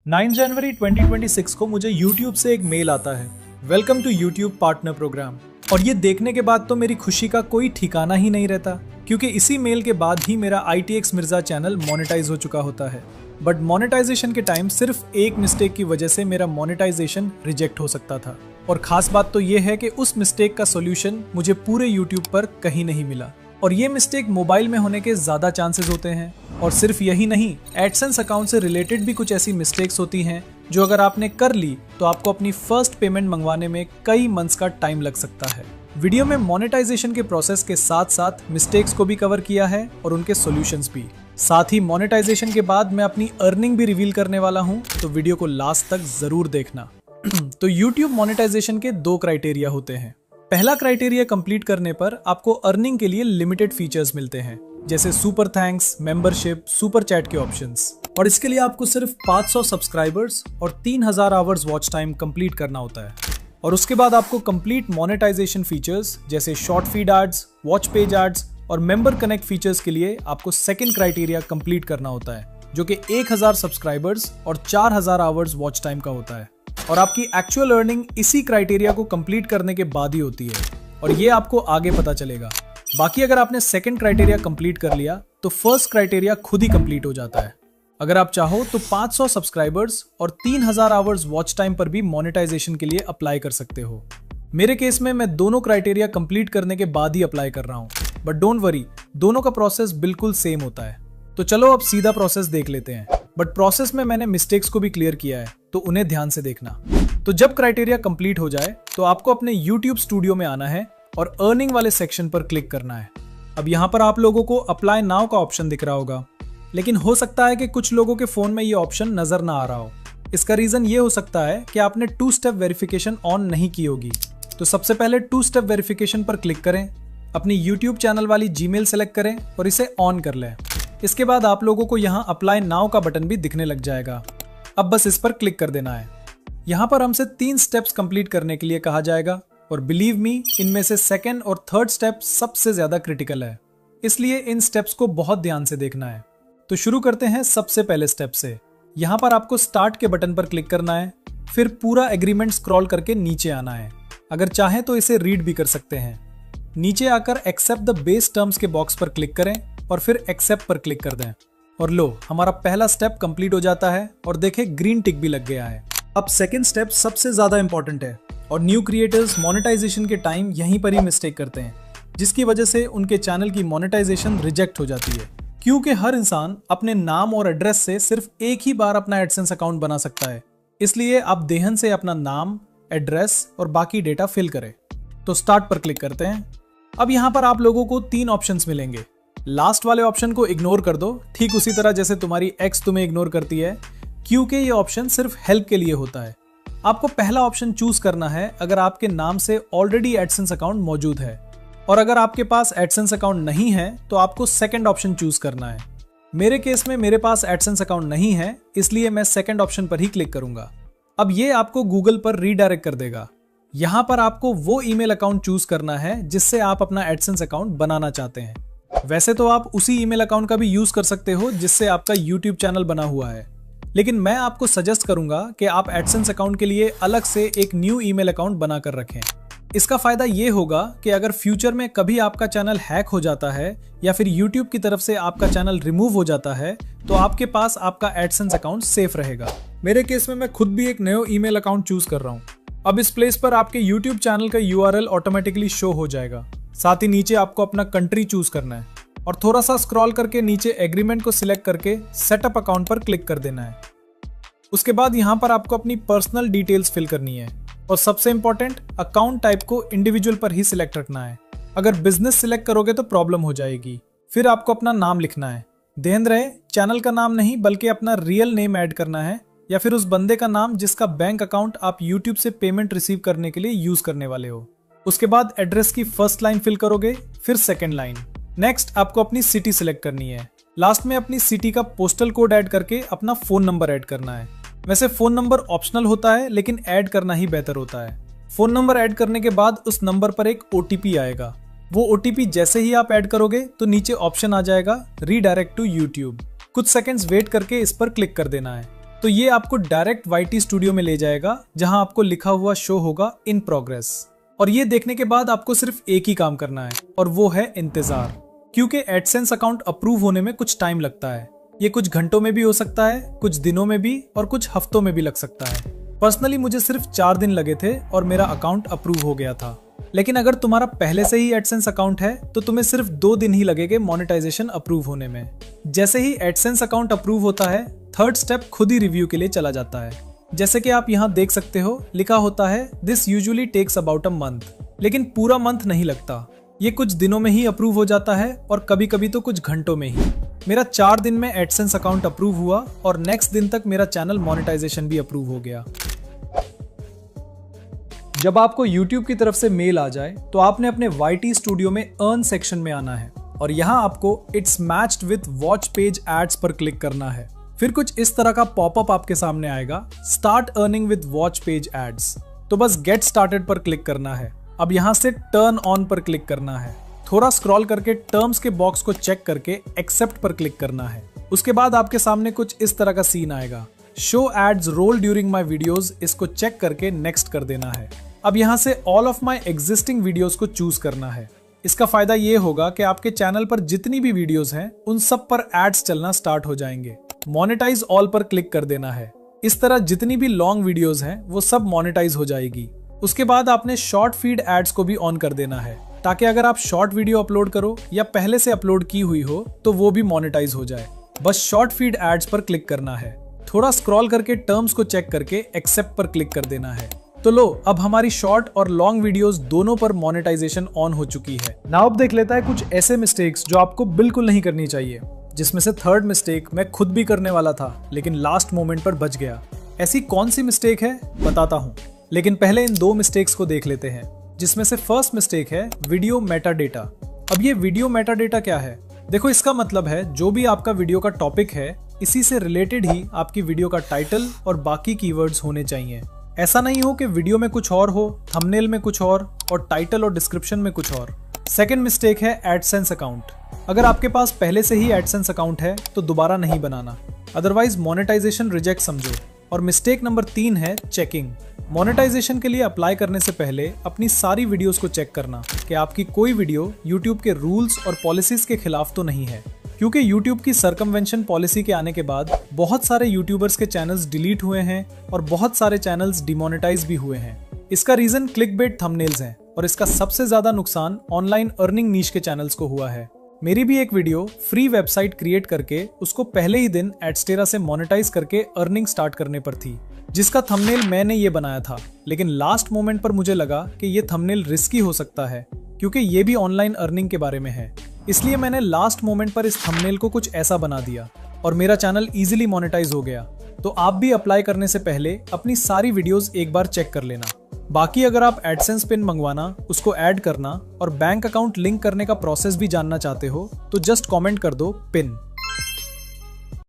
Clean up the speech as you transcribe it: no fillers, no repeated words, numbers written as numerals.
9 जनवरी 2026 को मुझे YouTube से एक मेल आता है, welcome to YouTube partner program. और ये देखने के बाद तो मेरी खुशी का कोई ठिकाना ही नहीं रहता, क्योंकि इसी मेल के बाद ही मेरा ITX मिर्जा चैनल मोनेटाइज हो चुका होता है। बट मोनेटाइजेशन के टाइम सिर्फ एक मिस्टेक की वजह से मेरा मोनेटाइजेशन रिजेक्ट हो सकता था। और खास बात तो ये है कि उस मिस्टेक का सोल्यूशन मुझे पूरे YouTube पर कहीं नहीं मिला। और ये मिस्टेक मोबाइल में होने के ज्यादा चांसेस होते हैं। और सिर्फ यही नहीं, एडसेंस अकाउंट से रिलेटेड भी कुछ ऐसी मिस्टेक्स होती हैं जो अगर आपने कर ली तो आपको अपनी फर्स्ट पेमेंट मंगवाने में कई मंथ्स का टाइम लग सकता है। वीडियो में मोनेटाइजेशन के प्रोसेस के साथ साथ मिस्टेक्स को भी कवर किया है और उनके सॉल्यूशंस भी। साथ ही मोनेटाइजेशन के बाद मैं अपनी अर्निंग भी रिवील करने वाला हूं, तो वीडियो को लास्ट तक जरूर देखना। तो YouTube मोनेटाइजेशन के 2 क्राइटेरिया होते हैं। पहला क्राइटेरिया कंप्लीट करने पर आपको अर्निंग के लिए लिमिटेड फीचर्स मिलते हैं, जैसे super thanks, membership, super chat के ऑप्शंस। और इसके लिए आपको सिर्फ 500 सब्सक्राइबर्स और 3000 आवर्स वॉच टाइम कंप्लीट करना होता है। और उसके बाद आपको कंप्लीट मोनेटाइजेशन फीचर्स जैसे short feed ads, watch page ads और मेंबर कनेक्ट फीचर्स के लिए आपको सेकंड क्राइटेरिया कंप्लीट करना होता है, जो कि 1000 सब्सक्राइबर्स और 4000 आवर्स वॉच टाइम का होता है। और आपकी एक्चुअल अर्निंग इसी क्राइटेरिया को कंप्लीट करने के बाद ही होती है, और ये आपको आगे पता चलेगा। बाकी अगर आपने सेकंड क्राइटेरिया कंप्लीट कर लिया तो फर्स्ट क्राइटेरिया खुद ही कंप्लीट हो जाता है। अगर आप चाहो तो 500 सब्सक्राइबर्स और 3000 आवर्स वॉच टाइम पर भी मोनेटाइजेशन के लिए अप्लाई कर सकते हो। मेरे केस में मैं दोनों क्राइटेरिया कंप्लीट करने के बाद ही अप्लाई कर रहा हूँ, बट डोंट वरी, दोनों का प्रोसेस बिल्कुल सेम होता है। तो चलो अब सीधा प्रोसेस देख लेते हैं। बट प्रोसेस में मैंने मिस्टेक्स को भी क्लियर किया है, तो उन्हें ध्यान से देखना। तो जब क्राइटेरिया कंप्लीट हो जाए तो आपको अपने YouTube स्टूडियो में आना है और अर्निंग वाले सेक्शन पर क्लिक करना है। अब यहाँ पर आप लोगों को अप्लाई नाउ का ऑप्शन दिख रहा होगा, लेकिन हो सकता है कि कुछ लोगों के फोन में ये ऑप्शन नजर ना आ रहा हो। इसका रीजन ये हो सकता है कि आपने 2 स्टेप वेरिफिकेशन ऑन नहीं की होगी। तो सबसे पहले 2 स्टेप वेरिफिकेशन पर क्लिक करें, अपनी YouTube चैनल वाली जीमेल सेलेक्ट करें और इसे ऑन कर लें। इसके बाद आप लोगों को यहाँ अप्लाई नाउ का बटन भी दिखने लग जाएगा। अब बस इस पर क्लिक कर देना है। यहाँ पर हमसे 3 स्टेप्स कंप्लीट करने के लिए कहा जाएगा, और बिलीव मी, इनमें से सेकंड और थर्ड स्टेप सबसे ज्यादा क्रिटिकल है, इसलिए इन स्टेप्स को बहुत ध्यान से देखना है। तो शुरू करते हैं सबसे पहले स्टेप से। यहाँ पर आपको स्टार्ट के बटन पर क्लिक करना है, फिर पूरा एग्रीमेंट स्क्रॉल करके नीचे आना है। अगर चाहें तो इसे रीड भी कर सकते हैं। नीचे आकर एक्सेप्ट द बेस टर्म्स के बॉक्स पर क्लिक करें और फिर एक्सेप्ट पर क्लिक कर दें। और लो, हमारा पहला स्टेप कंप्लीट हो जाता है और देखें ग्रीन टिक भी लग गया है। अब सेकंड स्टेप सबसे ज्यादा इंपॉर्टेंट है, और न्यू क्रिएटर्स मोनेटाइजेशन के टाइम यहीं पर ही मिस्टेक करते हैं, जिसकी वजह से उनके चैनल की मोनेटाइजेशन रिजेक्ट हो जाती है। क्योंकि हर इंसान अपने नाम और एड्रेस से सिर्फ एक ही बार अपना एडसेंस अकाउंट बना सकता है, इसलिए आप देहन से अपना नाम, एड्रेस और बाकी डेटा फिल करें। तो स्टार्ट पर क्लिक करते हैं। अब यहाँ पर आप लोगों को 3 ऑप्शंस मिलेंगे। लास्ट वाले ऑप्शन को इग्नोर कर दो, ठीक उसी तरह जैसे तुम्हारी एक्स तुम्हें इग्नोर करती है, क्योंकि ये ऑप्शन सिर्फ हेल्प के लिए होता है। आपको पहला ऑप्शन चूज करना है अगर आपके नाम से ऑलरेडी एडसेंस अकाउंट मौजूद है, और अगर आपके पास एडसेंस अकाउंट नहीं है तो आपको सेकंड ऑप्शन चूज करना है। मेरे केस में मेरे पास एडसेंस अकाउंट नहीं है, इसलिए मैं सेकंड ऑप्शन पर ही क्लिक करूंगा। अब ये आपको गूगल पर रीडायरेक्ट कर देगा। यहाँ पर आपको वो ईमेल अकाउंट चूज करना है जिससे आप अपना एडसेंस अकाउंट बनाना चाहते हैं। वैसे तो आप उसी ईमेल अकाउंट का भी यूज कर सकते हो जिससे आपका YouTube चैनल बना हुआ है, लेकिन मैं आपको सजेस्ट करूंगा कि आप एडसेंस अकाउंट के लिए अलग से एक न्यू ईमेल अकाउंट बनाकर रखें। इसका फायदा ये होगा कि अगर फ्यूचर में कभी आपका चैनल हैक हो जाता है या फिर YouTube की तरफ से आपका चैनल रिमूव हो जाता है, तो आपके पास आपका एडसेंस अकाउंट सेफ रहेगा। मेरे केस में मैं खुद भी एक नया ईमेल अकाउंट चूज कर रहा हूँ। अब इस प्लेस पर आपके YouTube चैनल का URL ऑटोमेटिकली शो हो जाएगा। साथ ही नीचे आपको अपना कंट्री चूज करना है और थोड़ा सा स्क्रॉल करके नीचे एग्रीमेंट को सिलेक्ट करके सेटअप अकाउंट पर क्लिक कर देना है। उसके बाद यहाँ पर आपको अपनी पर्सनल डिटेल्स फिल करनी है, और सबसे इंपॉर्टेंट, अकाउंट टाइप को इंडिविजुअल पर ही सिलेक्ट रखना है। अगर बिजनेस सिलेक्ट करोगे तो प्रॉब्लम हो जाएगी। फिर आपको अपना नाम लिखना है। ध्यान रहे, चैनल का नाम नहीं बल्कि अपना रियल नेम ऐड करना है, या फिर उस बंदे का नाम जिसका बैंक अकाउंट आप YouTube से पेमेंट रिसीव करने के लिए यूज करने वाले हो। उसके बाद एड्रेस की फर्स्ट लाइन फिल करोगे, फिर सेकंड लाइन। नेक्स्ट आपको अपनी सिटी सिलेक्ट करनी है। लास्ट में अपनी सिटी का पोस्टल कोड ऐड करके अपना फोन नंबर ऐड करना है। वैसे फोन नंबर ऑप्शनल होता है, लेकिन ऐड करना ही बेहतर होता है। फोन नंबर ऐड करने के बाद उस नंबर पर एक OTP आएगा। वो OTP जैसे ही आप ऐड करोगे तो नीचे ऑप्शन आ जाएगा रीडायरेक्ट टू YouTube। कुछ सेकंड्स वेट करके इस पर क्लिक कर देना है। तो ये आपको डायरेक्ट YT स्टूडियो में ले जाएगा, जहां आपको लिखा हुआ शो होगा इन प्रोग्रेस। और ये देखने के बाद आपको सिर्फ एक ही काम करना है, और वो है इंतजार, क्योंकि एडसेंस अकाउंट अप्रूव होने में कुछ टाइम लगता है। ये कुछ घंटों में भी हो सकता है, कुछ दिनों में भी, और कुछ हफ्तों में भी लग सकता है। पर्सनली मुझे सिर्फ 4 दिन लगे थे और मेरा अकाउंट अप्रूव हो गया था। लेकिन अगर तुम्हारा पहले से ही एडसेंस अकाउंट है तो तुम्हें सिर्फ 2 दिन ही लगेंगे मोनेटाइजेशन अप्रूव होने में। जैसे ही एडसेंस अकाउंट अप्रूव होता है, थर्ड स्टेप खुद ही रिव्यू के लिए चला जाता है। जैसे कि आप यहाँ देख सकते हो, लिखा होता है this usually takes about a month, लेकिन पूरा मंथ नहीं लगता। ये कुछ दिनों में ही अप्रूव हो जाता है और कभी कभी तो कुछ घंटों में ही। मेरा 4 दिन में एडसेंस अकाउंट अप्रूव हुआ और नेक्स्ट दिन तक मेरा चैनल मोनेटाइजेशन भी अप्रूव हो गया। जब आपको YouTube की तरफ से मेल आ जाए तो आपने अपने YT स्टूडियो में अर्न सेक्शन में आना है और यहाँ आपको it's matched with watch page ads पर क्लिक करना है। फिर कुछ इस तरह का पॉपअप आपके सामने आएगा, start earning with watch page ads. तो बस गेट स्टार्टेड पर क्लिक करना है। अब यहाँ से टर्न ऑन पर क्लिक करना है। थोड़ा स्क्रॉल करके टर्म्स के बॉक्स को चेक करके एक्सेप्ट पर क्लिक करना है। उसके बाद आपके सामने कुछ इस तरह का सीन आएगा, show ads roll during my videos. इसको चेक करके नेक्स्ट कर देना है। अब यहाँ से all of my existing videos को चूज करना है। इसका फायदा ये होगा कि आपके चैनल पर जितनी भी वीडियोस हैं उन सब पर एड्स चलना स्टार्ट हो जाएंगे। मोनेटाइज ऑल पर क्लिक कर देना है। इस तरह जितनी भी लॉन्ग वीडियोस हैं वो सब मोनेटाइज हो जाएगी। उसके बाद आपने शॉर्ट फीड एड्स को भी ऑन कर देना है, ताकि अगर आप शॉर्ट वीडियो अपलोड करो या पहले से अपलोड की हुई हो तो वो भी मोनेटाइज हो जाए। बस शॉर्ट फीड एड्स पर क्लिक करना है। थोड़ा स्क्रॉल करके टर्म्स को चेक करके एक्सेप्ट पर क्लिक कर देना है। तो लो, अब हमारी शॉर्ट और लॉन्ग वीडियोस दोनों पर मोनेटाइजेशन ऑन हो चुकी है। नाउ अब देख लेता है कुछ ऐसे मिस्टेक्स जो आपको बिल्कुल नहीं करनी चाहिए, जिसमें से थर्ड मिस्टेक मैं खुद भी करने वाला था लेकिन लास्ट मोमेंट पर बच गया। ऐसी कौन सी मिस्टेक है बताता हूँ, लेकिन पहले इन 2 मिस्टेक्स को देख लेते हैं। जिसमें से फर्स्ट मिस्टेक है वीडियो मेटा डेटा। अब ये वीडियो मेटा डेटा क्या है? देखो, इसका मतलब है जो भी आपका वीडियो का टॉपिक है, इसी से रिलेटेड ही आपकी वीडियो का टाइटल और बाकी कीवर्ड्स होने चाहिए। ऐसा नहीं हो कि वीडियो में कुछ और हो, थंबनेल में कुछ और टाइटल और डिस्क्रिप्शन में कुछ और। सेकंड मिस्टेक है एडसेंस अकाउंट। अगर आपके पास पहले से ही एडसेंस अकाउंट है तो दोबारा नहीं बनाना, अदरवाइज मोनेटाइजेशन रिजेक्ट समझो। और मिस्टेक नंबर 3 है चेकिंग। मोनेटाइजेशन के लिए अप्लाई करने से पहले अपनी सारी वीडियोस को चेक करना कि आपकी कोई वीडियो YouTube के रूल्स और पॉलिसीज के खिलाफ तो नहीं है, क्योंकि YouTube की सर्कमवेंशन पॉलिसी के आने के बाद बहुत सारे यूट्यूबर्स के चैनल्स डिलीट हुए हैं और बहुत सारे चैनल्स डिमोनेटाइज भी हुए हैं। इसका रीजन क्लिकबेट थंबनेल्स हैं और इसका सबसे ज्यादा नुकसान ऑनलाइन अर्निंग नीश के चैनल्स को हुआ है। मेरी भी एक वीडियो फ्री वेबसाइट क्रिएट करके उसको पहले ही दिन एडस्टेरा से मोनेटाइज करके अर्निंग स्टार्ट करने पर थी, जिसका थंबनेल मैंने ये बनाया था। लेकिन लास्ट मोमेंट पर मुझे लगा कि ये थंबनेल रिस्की हो सकता है, क्योंकि ये भी ऑनलाइन अर्निंग के बारे में है। इसलिए मैंने लास्ट मोमेंट पर इस थंबनेल को कुछ ऐसा बना दिया और मेरा चैनल इजीली मोनेटाइज हो गया। तो आप भी अप्लाई करने से पहले अपनी सारी वीडियोस एक बार चेक कर लेना। बाकी अगर आप एडसेंस पिन मंगवाना, उसको ऐड करना और बैंक अकाउंट लिंक करने का प्रोसेस भी जानना चाहते हो तो जस्ट कमेंट कर दो पिन।